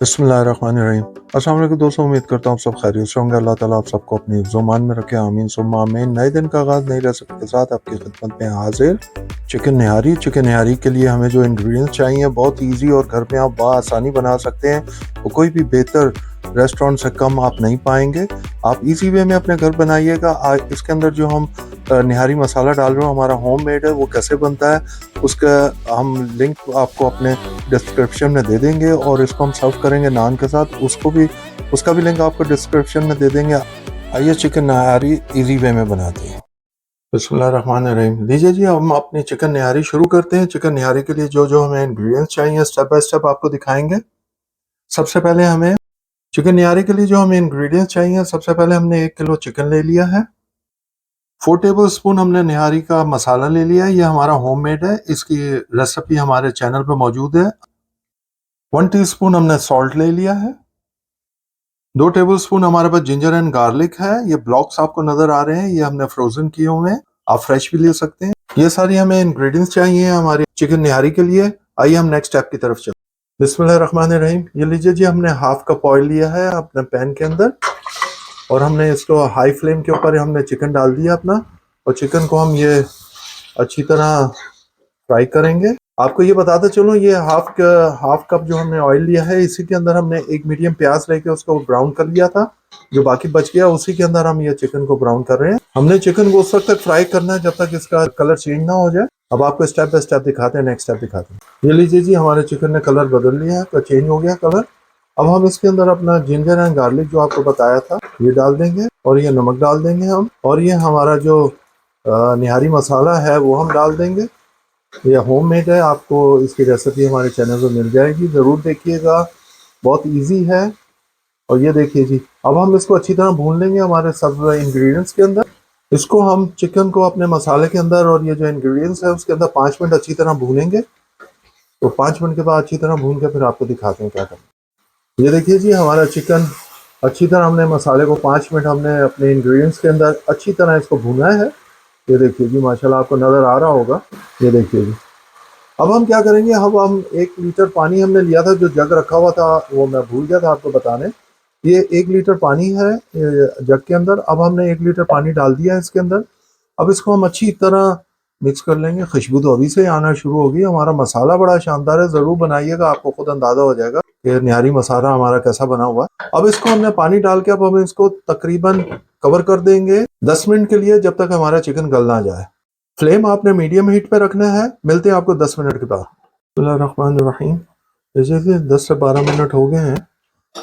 बिस्मिल्लाहिर्रहमानिर्रहीम। अस्सलाम वालेकुम दोस्तों, उम्मीद करता हूँ आप सब खैरियत से होंगे। अल्लाह ताला आप सबको अपनी हिफ्ज़-ओ-मान में रखे, आमीन सुम्मा आमीन। नए दिन का आगाज़ नई रेसिपी के साथ आपकी खिदमत में हाजिर। चिकन निहारी के लिए हमें जो इंग्रेडिएंट्स चाहिए बहुत ईजी और घर में आप बआसानी बना सकते हैं। वो कोई भी बेहतर रेस्टोरेंट से कम आप नहीं पाएंगे। आप इजी वे में अपने घर बनाइएगा। इसके अंदर जो हम निहारी मसाला डाल रहे हो हमारा होममेड है, वो कैसे बनता है उसका हम लिंक आपको अपने डिस्क्रिप्शन में दे देंगे और इसको हम सर्व करेंगे नान के साथ। उसका भी लिंक आपको डिस्क्रिप्शन में दे देंगे। आइए चिकन निहारी इजी वे में बनाते हैं। बिस्मिल्लाहिर्रहमानिर्रहीम। लीजिए जी, हम अपनी चिकन निहारी शुरू करते हैं। चिकन निहारी के लिए जो जो हमें इंग्रेडिएंट्स चाहिए स्टेप बाय स्टेप आपको दिखाएंगे। सबसे पहले हमें चिकन निहारी के लिए जो हमें इंग्रेडिएंट्स चाहिए, सबसे पहले हमने 1 किलो चिकन ले लिया है। 4 टेबल स्पून हमने निहारी का मसाला ले लिया है। ये हमारा होममेड है, इसकी रेसिपी हमारे चैनल पर मौजूद है। 1 टीस्पून हमने सॉल्ट ले लिया है। 2 टेबल स्पून हमारे पास जिंजर एंड गार्लिक है। ये ब्लॉक्स आपको नजर आ रहे हैं, ये हमने फ्रोजन किए हुए हैं, आप फ्रेश भी ले सकते हैं। ये सारी हमें इंग्रेडिएंट्स चाहिए हमारे चिकन निहारी के लिए। आइए हम नेक्स्ट स्टेप की तरफ चलते हैं। बिस्मिल्लाहिर्रहमानिर्रहीम। ये लीजिए जी, हमने हाफ कप ऑयल लिया है अपने पैन के अंदर और हमने इसको हाई फ्लेम के ऊपर हमने चिकन डाल दिया अपना, और चिकन को हम ये अच्छी तरह फ्राई करेंगे। आपको ये बताते चलो, ये हाफ कप जो हमने ऑयल लिया है, इसी के अंदर हमने एक मीडियम प्याज लेके उसको ब्राउन कर लिया था। जो बाकी बच गया उसी के अंदर हम ये चिकन को ब्राउन कर रहे हैं। हमने चिकन को उस वक्त तक फ्राई करना है जब तक इसका कलर चेंज ना हो जाए। अब आपको स्टेप बाय स्टेप दिखाते हैं, नेक्स्ट स्टेप दिखाते हैं। ये लीजिए जी, हमारे चिकन ने कलर बदल लिया है, तो चेंज हो गया कलर। अब हम इसके अंदर अपना जिंजर एंड गार्लिक जो आपको बताया था ये डाल देंगे, और ये नमक डाल देंगे हम, और ये हमारा जो निहारी मसाला है वो हम डाल देंगे। ये होममेड है, आपको इसकी रेसिपी हमारे चैनल पर मिल जाएगी, ज़रूर देखिएगा, बहुत इजी है। और ये देखिए जी, अब हम इसको अच्छी तरह भून लेंगे हमारे सब इंग्रेडिएंट्स के अंदर। इसको हम चिकन को अपने मसाले के अंदर और ये जो इंग्रेडिएंट्स है उसके अंदर 5 मिनट अच्छी तरह भूनेंगे। तो 5 मिनट के बाद अच्छी तरह भून के फिर आपको दिखाते हैं क्या करना। ये देखिए जी, हमारा चिकन अच्छी तरह हमने मसाले को 5 मिनट हमने अपने इंग्रेडिएंट्स के अंदर अच्छी तरह इसको भुना है। ये देखिए जी, माशाल्लाह आपको नज़र आ रहा होगा। ये देखिए जी, अब हम क्या करेंगे, अब हम 1 लीटर पानी हमने लिया था, जो जग रखा हुआ था वो मैं भूल गया था आपको बताने। ये 1 लीटर पानी है जग के अंदर। अब हमने 1 लीटर पानी डाल दिया है इसके अंदर। अब इसको हम अच्छी तरह मिक्स कर लेंगे। खुशबू तो अभी से आना शुरू होगी। हमारा मसाला बड़ा शानदार है, ज़रूर बनाइएगा, आपको खुद अंदाज़ा हो जाएगा कि निहारी मसाला हमारा कैसा बना हुआ है। अब इसको हमने पानी डाल के अब हम इसको तकरीबन कवर कर देंगे 10 मिनट के लिए, जब तक हमारा चिकन गल ना जाए। फ्लेम आपने मीडियम हीट पे रखना है। मिलते हैं आपको 10 मिनट के बाद। बिस्मिल्लाहिर्रहमानिर्रहीम। जैसे 10 से 12 मिनट हो गए हैं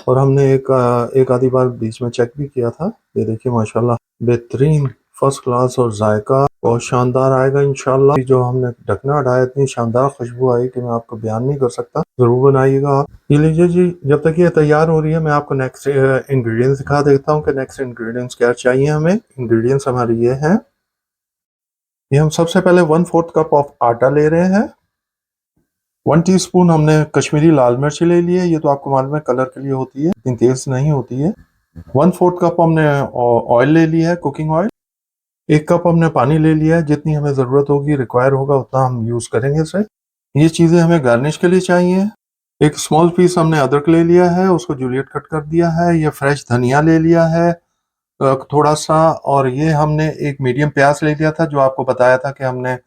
और हमने एक आधी बार बीच में चेक भी किया था। ये देखिए माशाल्लाह बेहतरीन फर्स्ट क्लास और जायका बहुत शानदार आएगा इंशाल्लाह। जो हमने ढकना हटाया, इतनी शानदार खुशबू आई कि मैं आपको बयान नहीं कर सकता। जरूर बनाइएगा आप। ये लीजिए जी, जब तक ये तैयार हो रही है मैं आपको नेक्स्ट इंग्रेडिएंट्स दिखा देता हूँ कि नेक्स्ट इंग्रेडिएंट्स क्या चाहिए हमें। इंग्रेडिएंट्स हमारे ये हैं। ये हम सबसे पहले 1/4 कप ऑफ आटा ले रहे हैं। 1 टीस्पून हमने कश्मीरी लाल मिर्च ले ली है। ये तो आपको मालूम है कलर के लिए होती है, इतनी तेज नहीं होती है। 1/4 कप हमने ऑयल ले लिया है, कुकिंग ऑयल। 1 कप हमने पानी ले लिया है। जितनी हमें ज़रूरत होगी, रिक्वायर होगा, उतना हम यूज़ करेंगे इसे। ये चीज़ें हमें गार्निश के लिए चाहिए। एक स्मॉल पीस हमने अदरक ले लिया है, उसको जूलियट कट कर दिया है। ये फ्रेश धनिया ले लिया है थोड़ा सा। और ये हमने एक मीडियम प्याज ले लिया था, जो आपको बताया था कि हमने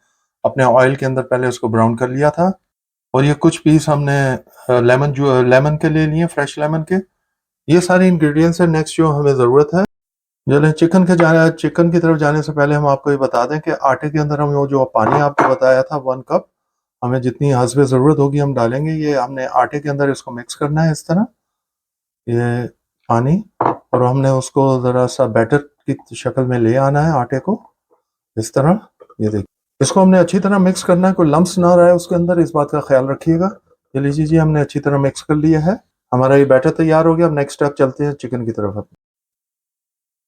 अपने ऑयल के अंदर पहले उसको ब्राउन कर लिया था। और ये कुछ पीस हमने लेमन के ले लिए, फ्रेश लेमन के। ये सारे इंग्रेडिएंट्स हैं नेक्स्ट जो हमें ज़रूरत है। चलिए चिकन की तरफ जाने से पहले हम आपको ये बता दें कि आटे के अंदर हम वो जो पानी आपको बताया था 1 कप, हमें जितनी हस्बे ज़रूरत होगी हम डालेंगे। ये हमने आटे के अंदर इसको मिक्स करना है इस तरह, ये पानी, और हमने उसको ज़रा सा बैटर की शक्ल में ले आना है आटे को, इस तरह। ये देखिए, इसको हमने अच्छी तरह मिक्स करना है, कोई लम्स ना रहे उसके अंदर, इस बात का ख्याल रखिएगा। ये लीजिए जी, हमने अच्छी तरह मिक्स कर लिया है, हमारा ये बैटर तैयार हो गया। अब नेक्स्ट स्टेप चलते हैं चिकन की तरफ।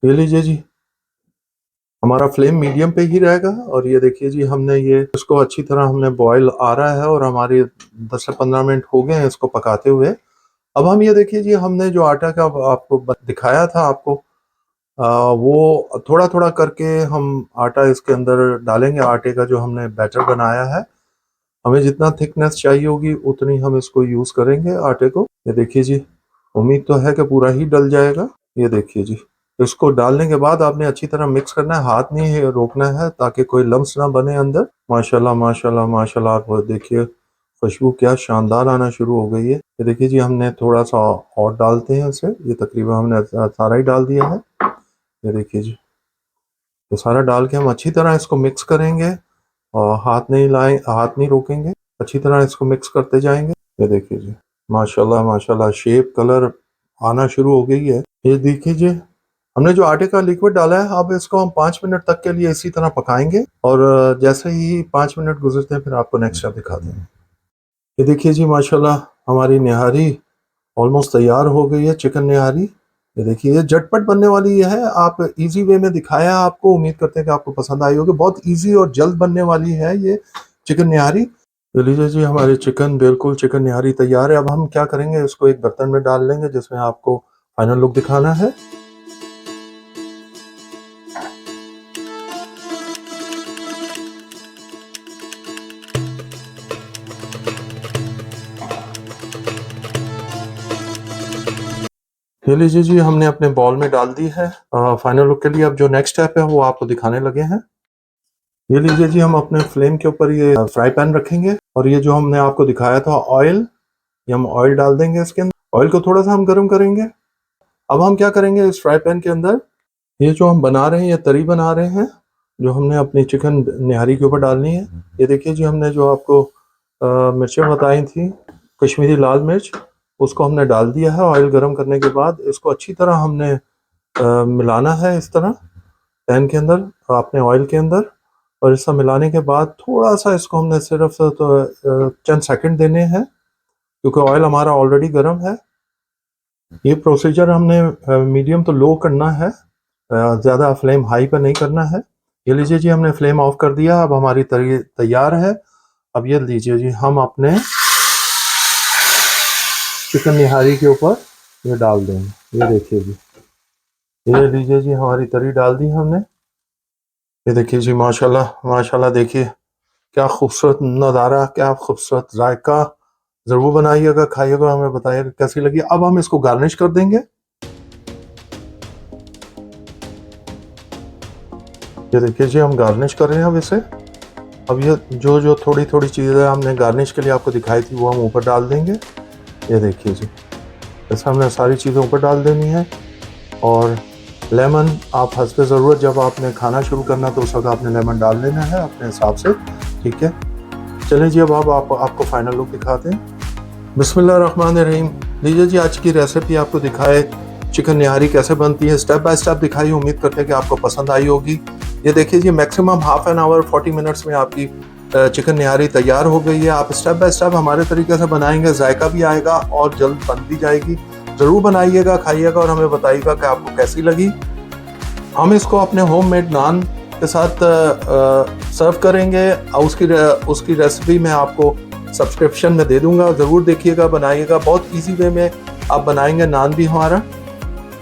ये लीजिए जी, हमारा फ्लेम मीडियम पे ही रहेगा। और ये देखिए जी, हमने ये इसको अच्छी तरह हमने बॉयल आ रहा है और हमारे 10 से 15 मिनट हो गए हैं इसको पकाते हुए। अब हम ये देखिए जी, हमने जो आटा का आपको दिखाया था आपको, वो थोड़ा थोड़ा करके हम आटा इसके अंदर डालेंगे। आटे का जो हमने बैटर बनाया है, हमें जितना थिकनेस चाहिए होगी उतनी हम इसको यूज़ करेंगे आटे को। ये देखिए जी, उम्मीद तो है कि पूरा ही डल जाएगा। ये देखिए जी, इसको डालने के बाद आपने अच्छी तरह मिक्स करना है, हाथ नहीं रोकना है ताकि कोई लम्स ना बने अंदर। माशाल्लाह माशाल्लाह माशाल्लाह, आप देखिए खुशबू क्या शानदार आना शुरू हो गई है। ये देखिए जी, हमने थोड़ा सा और डालते हैं इसे, ये तकरीबन हमने सारा ही डाल दिया है। ये देखिए जी, तो सारा डाल के हम अच्छी तरह इसको मिक्स करेंगे और हाथ नहीं रोकेंगे, अच्छी तरह इसको मिक्स करते जाएंगे। ये देखिए जी, माशाल्लाह माशाल्लाह, शेप कलर आना शुरू हो गई है। ये देखिए जी, हमने जो आटे का लिक्विड डाला है, अब इसको हम 5 मिनट तक के लिए इसी तरह पकाएंगे और जैसे ही 5 मिनट गुजरते हैं फिर आपको नेक्स्ट स्टेप दिखाते हैं। ये देखिए जी, माशाल्लाह हमारी निहारी ऑलमोस्ट तैयार हो गई है, चिकन निहारी। ये देखिए, ये झटपट बनने वाली है, आप इजी वे में दिखाया आपको, उम्मीद करते हैं कि आपको पसंद आई होगी। बहुत इजी और जल्द बनने वाली है ये चिकन निहारी। तो लीजिए जी, हमारी बिल्कुल चिकन निहारी तैयार है। अब हम क्या करेंगे, इसको एक बर्तन में डाल लेंगे जिसमें आपको फाइनल लुक दिखाना है। ये लीजिए जी, हमने अपने बॉल में डाल दी है फाइनल लुक के लिए। अब जो नेक्स्ट स्टेप है वो आपको दिखाने लगे हैं। ये लीजिए जी, हम अपने फ्लेम के ऊपर ये फ्राई पैन रखेंगे और ये जो हमने आपको दिखाया था ऑयल, ये हम ऑयल डाल देंगे इसके अंदर। ऑयल को थोड़ा सा हम गर्म करेंगे। अब हम क्या करेंगे, इस फ्राई पैन के अंदर ये जो हम बना रहे हैं, ये तरी बना रहे हैं जो हमने अपनी चिकन निहारी के ऊपर डालनी है। ये देखिए जी, हमने जो आपको मिर्चें बताई थी, कश्मीरी लाल मिर्च, उसको हमने डाल दिया है। ऑयल गर्म करने के बाद इसको अच्छी तरह हमने मिलाना है इस तरह पैन के अंदर, अपने ऑयल के अंदर। और इसका मिलाने के बाद थोड़ा सा इसको हमने सिर्फ तो चंद सेकंड देने हैं क्योंकि ऑयल हमारा ऑलरेडी गर्म है। ये प्रोसीजर हमने मीडियम तो लो करना है, ज़्यादा फ्लेम हाई पर नहीं करना है। ये लीजिए जी, हमने फ्लेम ऑफ कर दिया। अब हमारी तरी तैयार है। अब ये लीजिए जी, हम अपने चिकन निहारी के ऊपर ये डाल देंगे। ये देखिए जी, ये लीजिए जी, हमारी तरी डाल दी हमने। ये देखिए जी, माशाल्लाह माशाल्लाह, देखिए क्या खूबसूरत नज़ारा, क्या खूबसूरत जायका। ज़रूर बनाइएगा, खाइएगा, हमें बताइएगा कैसी लगी। अब हम इसको गार्निश कर देंगे। ये देखिए जी, हम गार्निश कर रहे हैं अब इसे। अब ये जो जो थोड़ी थोड़ी चीज़ें हमने गार्निश के लिए आपको दिखाई थी वो हम ऊपर डाल देंगे। ये देखिए जी, ऐसा हमने सारी चीज़ें ऊपर डाल देनी है। और लेमन आप हस्बे ज़रूरत, जब आपने खाना शुरू करना तो उस वक्त आपने लेमन डाल लेना है अपने हिसाब से, ठीक है। चलिए जी, अब आपको फाइनल लुक दिखाते हैं। बिस्मिल्लाहिर्रहमानिर्रहीम। लीजिए जी, आज की रेसिपी आपको दिखाए चिकन निहारी कैसे बनती है, स्टेप बाय स्टेप दिखाई। उम्मीद करते हैं कि आपको पसंद आई होगी। ये देखिए जी, maximum half an hour 40 minutes में आपकी चिकन निहारी तैयार हो गई है। आप स्टेप बाय स्टेप हमारे तरीके से बनाएंगे, जायका भी आएगा और जल्द बन भी जाएगी। ज़रूर बनाइएगा, खाइएगा और हमें बताइएगा कि आपको कैसी लगी। हम इसको अपने होममेड नान के साथ सर्व करेंगे और उसकी रेसिपी मैं आपको सब्सक्रिप्शन में दे दूंगा। ज़रूर देखिएगा, बनाइएगा। बहुत इजी वे में आप बनाएंगे नान भी हमारा,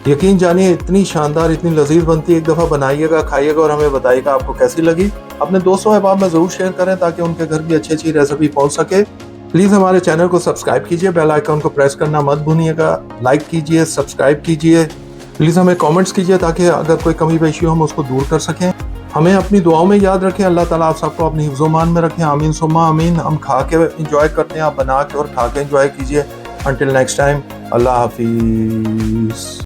यकीन जानिए इतनी शानदार, इतनी लजीज बनती है। एक दफ़ा बनाइएगा, खाइएगा और हमें बताइएगा आपको कैसी लगी। अपने दोस्तों अहबाब में ज़रूर शेयर करें ताकि उनके घर भी अच्छी अच्छी रेसिपी पहुंच सके। प्लीज़ हमारे चैनल को सब्सक्राइब कीजिए, बेल आइकन को प्रेस करना मत भूलिएगा। लाइक कीजिए, सब्सक्राइब कीजिए। प्लीज़ हमें कमेंट्स कीजिए ताकि अगर कोई कमी पेशी हो हम उसको दूर कर सकें। हमें अपनी दुआओं में याद रखें। अल्लाह ताला आप सबको अपनी हिफ्ज़-ओ-मान में रखें। आमीन सुम्मा आमीन। हम खा के इंजॉय करते हैं, आप बना के और खा के इंजॉय कीजिए। अंटिल नेक्स्ट टाइम, अल्लाह हाफिज़।